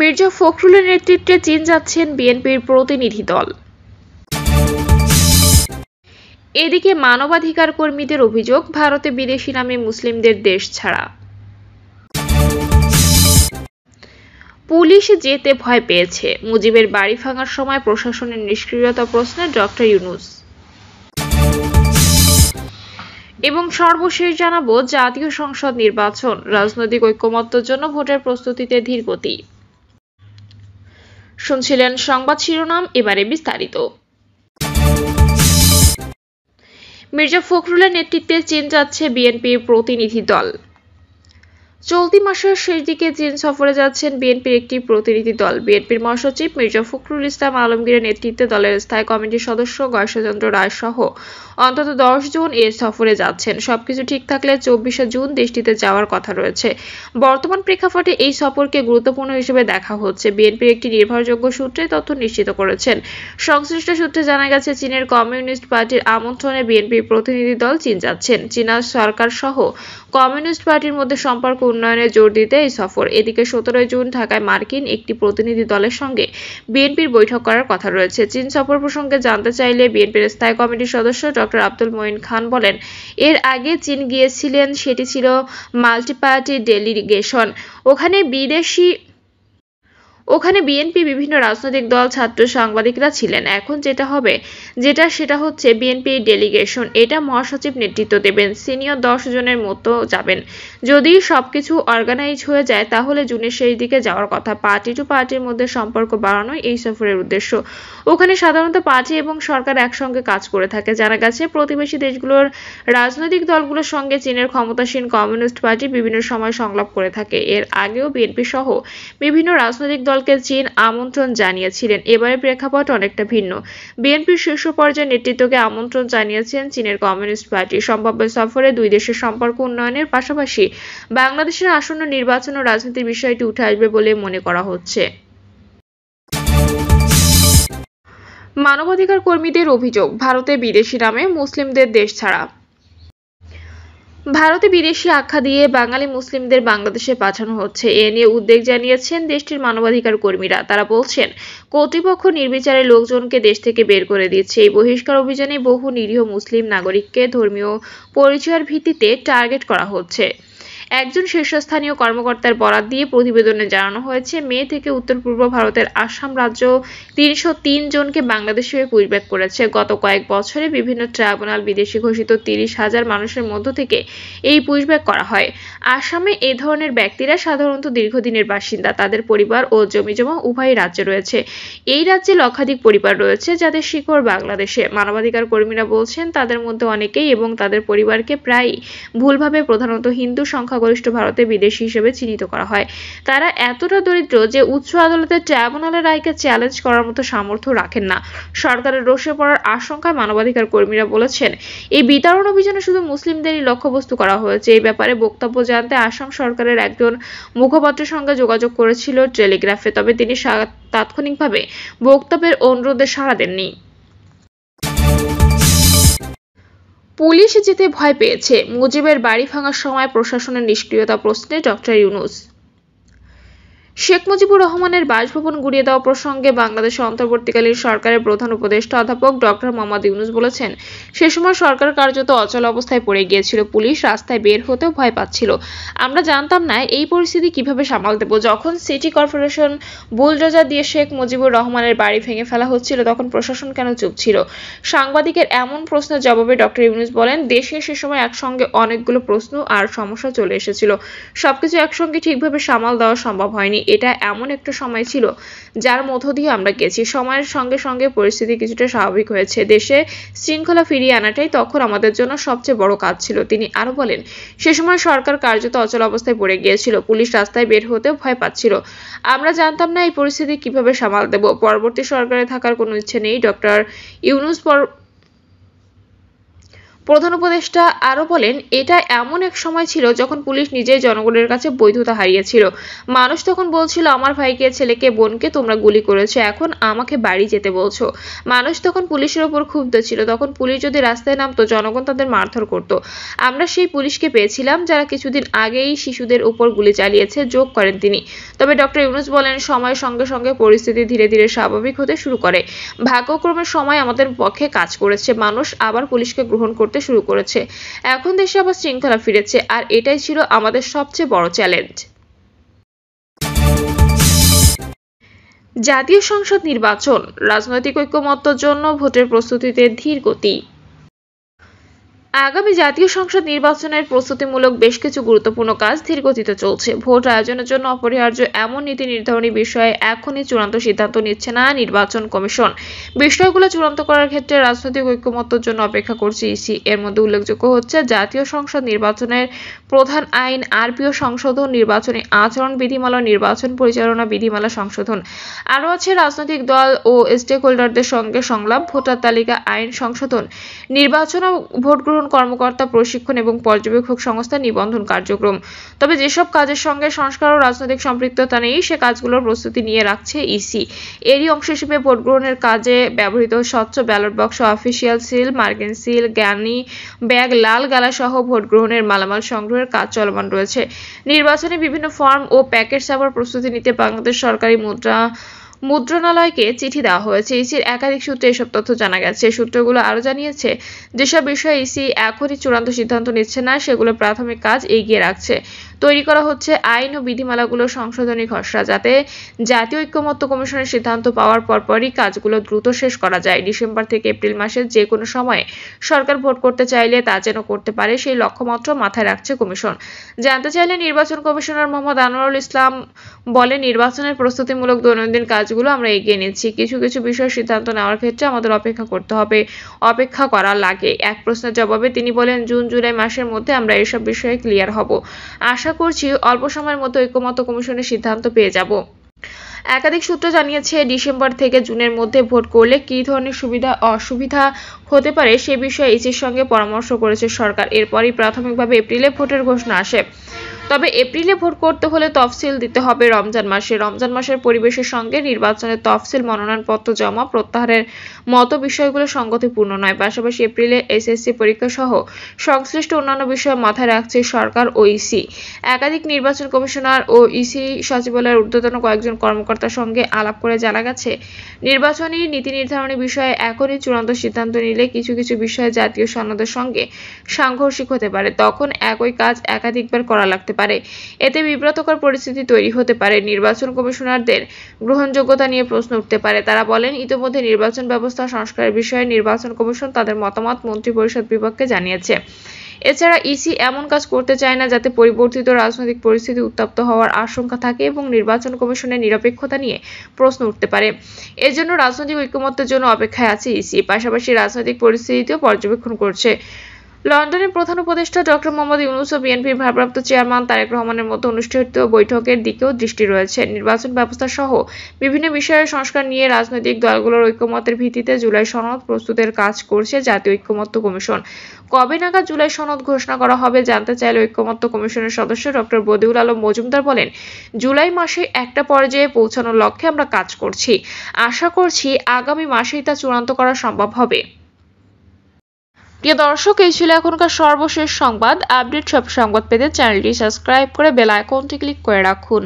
মির্জা ফখরুলের নেতৃত্বে চীন যাচ্ছেন বিএনপির প্রতিনিধি দল। এদিকে মানবাধিকার কর্মীদের অভিযোগ, ভারতে বিদেশি নামে মুসলিমদের দেশ ছাড়া। পুলিশ যেতে ভয় পেয়েছে, মুজিবের বাড়ি ভাঙার সময় প্রশাসনের নিষ্ক্রিয়তা প্রশ্নে ডক্টর ইউনূস। এবং সর্বশেষ জানাবো, জাতীয় সংসদ নির্বাচন, রাজনৈতিক ঐকমত্যের জন্য ভোটের প্রস্তুতিতে ধীর গতি। শুনছিলেন সংবাদ শিরোনাম, এবারে বিস্তারিত। মির্জা ফখরুলের নেতৃত্বে চীন যাচ্ছে বিএনপির প্রতিনিধি দল। চলতি মাসের শেষ দিকে চীন সফরে যাচ্ছেন বিএনপির একটি প্রতিনিধি দল। বিএনপির মহাসচিব মির্জা ফখরুল ইসলাম আলমগীরের নেতৃত্বে দলের স্থায়ী কমিটির সদস্য গয়েশ্বরচন্দ্র রায় সহ অন্তত 10 জন এ সফরে যাচ্ছেন। সবকিছু ঠিক থাকলে 24শে জুন দেশটিতে যাওয়ার কথা রয়েছে। বর্তমান প্রেক্ষাপটে এই সফরকে গুরুত্বপূর্ণ হিসেবে দেখা হচ্ছে। বিএনপির একটি নির্ভরযোগ্য সূত্রে তথ্য নিশ্চিত করেছেন। সংশ্লিষ্ট সূত্রে জানা গেছে, চীনের কমিউনিস্ট পার্টির আমন্ত্রণে বিএনপির প্রতিনিধি দল চীন যাচ্ছেন। চীনা সরকার সহ কমিউনিস্ট পার্টির মধ্যে সম্পর্ক উন্নয়নে জোর দিতে এই সফর। এদিকে 17 জুন ঢাকায় মার্কিন একটি প্রতিনিধি দলের সঙ্গে বিএনপির বৈঠক করার কথা রয়েছে। চীন সফর প্রসঙ্গে জানতে চাইলে বিএনপির স্থায়ী কমিটির সদস্য ডক্টর আব্দুল মঈন খান বলেন, এর আগে চীন গিয়েছিলেন, সেটি ছিল মাল্টিপার্টি ডেলিগেশন। ওখানে বিএনপি, বিভিন্ন রাজনৈতিক দল, ছাত্র, সাংবাদিকরা ছিলেন। এখন সেটা হচ্ছে বিএনপি ডেলিগেশন। এটা মহাসচিব নেতৃত্ব দেবেন, সিনিয়র 10 জনের মতো যাবেন। যদি সবকিছু অর্গানাইজ হয়ে যায় তাহলে জুনের শেষ দিকে যাওয়ার কথা। পার্টি টু পার্টির মধ্যে সম্পর্ক বাড়ানোই এই সফরের উদ্দেশ্য। ওখানে সাধারণত পার্টি এবং সরকার একসঙ্গে কাজ করে থাকে। জানা গেছে, প্রতিবেশী দেশগুলোর রাজনৈতিক দলগুলোর সঙ্গে চীনের ক্ষমতাসীন কমিউনিস্ট পার্টি বিভিন্ন সময় সংলাপ করে থাকে। এর আগেও বিএনপি সহ বিভিন্ন রাজনৈতিক দলকে চীন আমন্ত্রণ জানিয়েছিলেন। এবারের প্রেক্ষাপট অনেকটা ভিন্ন। বিএনপির শীর্ষ পর্যায়ের নেতৃত্বকে আমন্ত্রণ জানিয়েছেন চীনের কমিউনিস্ট পার্টি। সম্ভাব্য সফরে দুই দেশের সম্পর্ক উন্নয়নের পাশাপাশি বাংলাদেশের আসন্ন নির্বাচন ও রাজনীতির বিষয়টি উঠে আসবে বলে মনে করা হচ্ছে। মানবাধিকার কর্মীদের অভিযোগ, ভারতে বিদেশি নামে মুসলিমদের দেশ ছাড়া। ভারতে বিদেশি আখ্যা দিয়ে বাঙালি মুসলিমদের বাংলাদেশে পাঠানো হচ্ছে। এ নিয়ে উদ্বেগ জানিয়েছেন দেশটির মানবাধিকার কর্মীরা। তারা বলছেন, কর্তৃপক্ষ নির্বিচারে লোকজনকে দেশ থেকে বের করে দিচ্ছে। এই বহিষ্কার অভিযানে বহু নিরীহ মুসলিম নাগরিককে ধর্মীয় পরিচয়ের ভিত্তিতে টার্গেট করা হচ্ছে। একজন শীর্ষস্থানীয় কর্মকর্তার বরাত দিয়ে প্রতিবেদনে জানানো হয়েছে, মে থেকে উত্তর পূর্ব ভারতের আসাম রাজ্য 303 জনকে বাংলাদেশে পুশব্যাক করেছে। গত কয়েক বছরে বিভিন্ন ট্রাইব্যুনাল বিদেশি ঘোষিত 30,000 মানুষের মধ্য থেকে এই পুশব্যাক করা হয়। আসামে এ ধরনের ব্যক্তিরা সাধারণত দীর্ঘদিনের বাসিন্দা। তাদের পরিবার ও জমিজমা উভয় রাজ্যে রয়েছে। এই রাজ্যে লক্ষাধিক পরিবার রয়েছে যাদের শিকড় বাংলাদেশে। মানবাধিকার কর্মীরা বলছেন, তাদের মধ্যে অনেকেই এবং তাদের পরিবারকে প্রায়ই ভুলভাবে প্রধানত হিন্দু সংখ্যাগরিষ্ঠ ভারতে বিদেশি হিসেবে চিহ্নিত করা হয়। তারা এতটা দরিদ্র যে উচ্চ আদালতের ট্রাইব্যুনালের রায়কে চ্যালেঞ্জ করার মতো সামর্থ্য রাখেন না। সরকারের রোষে পড়ার আশঙ্কায় মানবাধিকার কর্মীরা বলেছেন, এই বিতাড়ন অভিযানে শুধু মুসলিমদেরই লক্ষ্যবস্তু করা হয়েছে। এই ব্যাপারে বক্তব্য জানতে আসাম সরকারের একজন মুখপাত্রের সঙ্গে যোগাযোগ করেছিল টেলিগ্রাফে, তবে তিনি তাৎক্ষণিকভাবে বক্তব্যের অনুরোধে সাড়া দেননি। পুলিশ যেতে ভয় পেয়েছে, মুজিবের বাড়ি ভাঙার সময় প্রশাসনের নিষ্ক্রিয়তা প্রশ্নে ডক্টর ইউনূস। শেখ মুজিবুর রহমানের বাসভবন গুড়িয়ে দেওয়া প্রসঙ্গে বাংলাদেশের অন্তর্বর্তীকালীন সরকারের প্রধান উপদেষ্টা অধ্যাপক ডক্টর মোহাম্মদ ইউনূস বলেছেন, সে সময় সরকার কার্যত অচল অবস্থায় পড়ে গিয়েছিল। পুলিশ রাস্তায় বের হতেও ভয় পাচ্ছিল। আমরা জানতাম না এই পরিস্থিতি কিভাবে সামাল দেব। যখন সিটি কর্পোরেশন বুলডোজার দিয়ে শেখ মুজিবুর রহমানের বাড়ি ভেঙে ফেলা হচ্ছিল, তখন প্রশাসন কেন চুপ ছিল? সাংবাদিকের এমন প্রশ্নের জবাবে ডক্টর ইউনূস বলেন, দেশে সে সময় একসঙ্গে অনেকগুলো প্রশ্ন আর সমস্যা চলে এসেছিল। সবকিছু একসঙ্গে ঠিকভাবে সামাল দেওয়া সম্ভব হয়নি। এটা এমন একটা সময় ছিল যার মধ্য দিয়ে আমরা গেছি। সময়ের সঙ্গে সঙ্গে পরিস্থিতি কিছুটা স্বাভাবিক হয়েছে। দেশে শৃঙ্খলা ফিরিয়ে আনাটাই তখন আমাদের জন্য সবচেয়ে বড় কাজ ছিল। তিনি আরো বলেন, সে সময় সরকার কার্যত অচল অবস্থায় পড়ে গিয়েছিল। পুলিশ রাস্তায় বের হতেও ভয় পাচ্ছিল। আমরা জানতাম না এই পরিস্থিতি কিভাবে সামাল দেব। পরবর্তী সরকারে থাকার কোনো ইচ্ছে নেই। ডক্টর ইউনূস প্রধান উপদেষ্টা আরও বলেন, এটা এমন এক সময় ছিল যখন পুলিশ নিজেই জনগণের কাছে বৈধতা হারিয়েছিল। মানুষ তখন বলছিল, আমার ভাইকে, ছেলেকে, বোনকে তোমরা গুলি করেছো, এখন আমাকে বাড়ি যেতে বলছো। মানুষ তখন পুলিশের ওপর ক্ষুব্ধ ছিল। তখন পুলিশ যদি রাস্তায় নামতো, জনগণ তাদের মারধর করত। আমরা সেই পুলিশকে পেয়েছিলাম যারা কিছুদিন আগেই শিশুদের উপর গুলি চালিয়েছে, যোগ করেন তিনি। তবে ডক্টর ইউনূস বলেন, সময়ের সঙ্গে সঙ্গে পরিস্থিতি ধীরে ধীরে স্বাভাবিক হতে শুরু করে। ভাগ্যক্রমে সময় আমাদের পক্ষে কাজ করেছে। মানুষ আবার পুলিশকে গ্রহণ করতে শুরু করেছে। এখন দেশে আবার শৃঙ্খলা ফিরেছে, আর এটাই ছিল আমাদের সবচেয়ে বড় চ্যালেঞ্জ। জাতীয় সংসদ নির্বাচন, রাজনৈতিক ঐকমত্যের জন্য ভোটের প্রস্তুতিতে ধীর গতি। আগামী জাতীয় সংসদ নির্বাচনের প্রস্তুতিমূলক বেশ কিছু গুরুত্বপূর্ণ কাজ ধীর গতিতে চলছে। ভোট আয়োজনের জন্য অপরিহার্য এমন নীতি নির্ধারণী বিষয়ে এখনই চূড়ান্ত সিদ্ধান্ত নিচ্ছে না নির্বাচন কমিশন। বিষয়গুলো চূড়ান্ত করার ক্ষেত্রে রাজনৈতিক ঐকমত্যের জন্য অপেক্ষা করছে ইসি। এর মধ্যে উল্লেখযোগ্য হচ্ছে জাতীয় সংসদ নির্বাচনের প্রধান আইন আরপিও সংশোধন, নির্বাচনী আচরণ বিধিমালা, নির্বাচন পরিচালনা বিধিমালা সংশোধন। আরও আছে রাজনৈতিক দল ও স্টেকহোল্ডারদের সঙ্গে সংলাপ, ভোটার তালিকা আইন সংশোধন, নির্বাচন ও ভোট গ্রহণ কর্মকর্তা প্রশিক্ষণ এবং পর্যবেক্ষক সংস্থা নিবন্ধন কার্যক্রম। তবে যেসব কাজের সঙ্গে সংস্কার ও রাজনৈতিক সম্পৃক্ততা নেই, সে কাজগুলোর প্রস্তুতি নিয়ে রাখছে ইসি। এরই অংশ হিসেবে ভোট গ্রহণের কাজে ব্যবহৃত স্বচ্ছ ব্যালট বাক্স, অফিসিয়াল সিল, মার্কিন সিল, জ্ঞানী ব্যাগ, লাল গালা সহ ভোট গ্রহণের মালামাল সংগ্রহের কাজ চলমান রয়েছে। নির্বাচনে বিভিন্ন ফর্ম ও প্যাকেট ছাপার প্রস্তুতি নিতে বাংলাদেশ সরকারি মুদ্রণালয়কে চিঠি দেওয়া হয়েছে। ইসির একাধিক সূত্রে এসব তথ্য জানা গেছে। সূত্রগুলো আরও জানিয়েছে, যেসব বিষয়ে ইসি এখনই চূড়ান্ত সিদ্ধান্ত নিচ্ছে না, সেগুলো প্রাথমিক কাজ এগিয়ে রাখছে। তৈরি করা হচ্ছে আইন ও বিধিমালাগুলো সংশোধনী খসড়া, যাতে জাতীয় ঐকমত্য কমিশনের সিদ্ধান্ত পাওয়ার পরপরই কাজগুলো দ্রুত শেষ করা যায়। ডিসেম্বর থেকে এপ্রিল মাসের যে কোনো সময়ে সরকার ভোট করতে চাইলে তা যেন করতে পারে, সেই লক্ষ্যমাত্রা মাথায় রাখছে কমিশন। জানতে চাইলে নির্বাচন কমিশনার মোহাম্মদ আনোয়ারুল ইসলাম বলেন, নির্বাচনের প্রস্তুতিমূলক দৈনন্দিন কাজগুলো আমরা এগিয়ে নিচ্ছি। কিছু কিছু বিষয়ে সিদ্ধান্ত নেওয়ার ক্ষেত্রে আমাদের অপেক্ষা করা লাগে। এক প্রশ্নের জবাবে তিনি বলেন, জুন জুলাই মাসের মধ্যে আমরা এসব বিষয়ে ক্লিয়ার হব। আশা করছি অল্প সময়ের মধ্যে ঐকমত্য কমিশনের সিদ্ধান্ত পেয়ে যাব। একাধিক সূত্র জানিয়েছে, ডিসেম্বর থেকে জুনের মধ্যে ভোট করলে কী ধরনের সুবিধা অসুবিধা হতে পারে সে বিষয়ে ইসির সঙ্গে পরামর্শ করেছে সরকার। এরপরই প্রাথমিকভাবে এপ্রিলে ভোটের ঘোষণা আসে। তবে এপ্রিলে ভোট করতে হলে তফসিল দিতে হবে রমজান মাসে। রমজান মাসের পরিবেশের সঙ্গে নির্বাচনের তফসিল, মনোনয়নপত্র জমা প্রত্যাহারের মতো বিষয়গুলো সঙ্গতিপূর্ণ নয়। পাশাপাশি এপ্রিলে এসএসসি পরীক্ষা সহ সংশ্লিষ্ট অন্যান্য বিষয় মাথায় রাখছে সরকার ও ইসি। একাধিক নির্বাচন কমিশনার ও ইসি সচিবালয়ের ঊর্ধ্বতন কয়েকজন কর্মকর্তার সঙ্গে আলাপ করে জানা গেছে, নির্বাচনী নীতি নির্ধারণী বিষয়ে এখনই চূড়ান্ত সিদ্ধান্ত নিলে কিছু কিছু বিষয়ে জাতীয় সনদের সঙ্গে সাংঘর্ষিক হতে পারে। তখন একই কাজ একাধিকবার করা লাগতে পারে। এতে বিব্রতকর পরিস্থিতি তৈরি হতে পারে। নির্বাচন কমিশনারদের গ্রহণযোগ্যতা নিয়ে প্রশ্ন উঠতে পারে। তারা বলেন, ইতিমধ্যে নির্বাচন ব্যবস্থা সংস্কারের বিষয়ে নির্বাচন কমিশন তাদের মতামত মন্ত্রিপরিষদ বিভাগকে জানিয়েছে। এছাড়া ইসি এমন কাজ করতে চায় না যাতে পরিবর্তিত রাজনৈতিক পরিস্থিতি উত্তপ্ত হওয়ার আশঙ্কা থাকে এবং নির্বাচন কমিশনের নিরপেক্ষতা নিয়ে প্রশ্ন উঠতে পারে। এজন্য রাজনৈতিক ঐকমত্যের জন্য অপেক্ষায় আছে ইসি। পাশাপাশি রাজনৈতিক পরিস্থিতিও পর্যবেক্ষণ করছে। লন্ডনের প্রধান উপদেষ্টা ডক্টর মোহাম্মদ ইউনূস ও বিএনপির ভারপ্রাপ্ত চেয়ারম্যান তারেক রহমানের মধ্যে অনুষ্ঠিত বৈঠকের দিকেও দৃষ্টি রয়েছে। নির্বাচন ব্যবস্থা সহ বিভিন্ন বিষয়ের সংস্কার নিয়ে রাজনৈতিক দলগুলোর ঐকমত্যের ভিত্তিতে জুলাই সনদ প্রস্তুতের কাজ করছে জাতীয় ঐকমত্য কমিশন। কবে নাগাদ জুলাই সনদ ঘোষণা করা হবে জানতে চাইলে ঐকমত্য কমিশনের সদস্য ডক্টর বদিউল আলম মজুমদার বলেন, জুলাই মাসে একটা পর্যায়ে পৌঁছানোর লক্ষ্যে আমরা কাজ করছি। আশা করছি আগামী মাসেই তা চূড়ান্ত করা সম্ভব হবে। প্রিয় দর্শক, এই ছিল এখনকার সর্বশেষ সংবাদ। আপডেট সব সংবাদ পেতে চ্যানেলটি সাবস্ক্রাইব করে বেল আইকনটি ক্লিক করে রাখুন।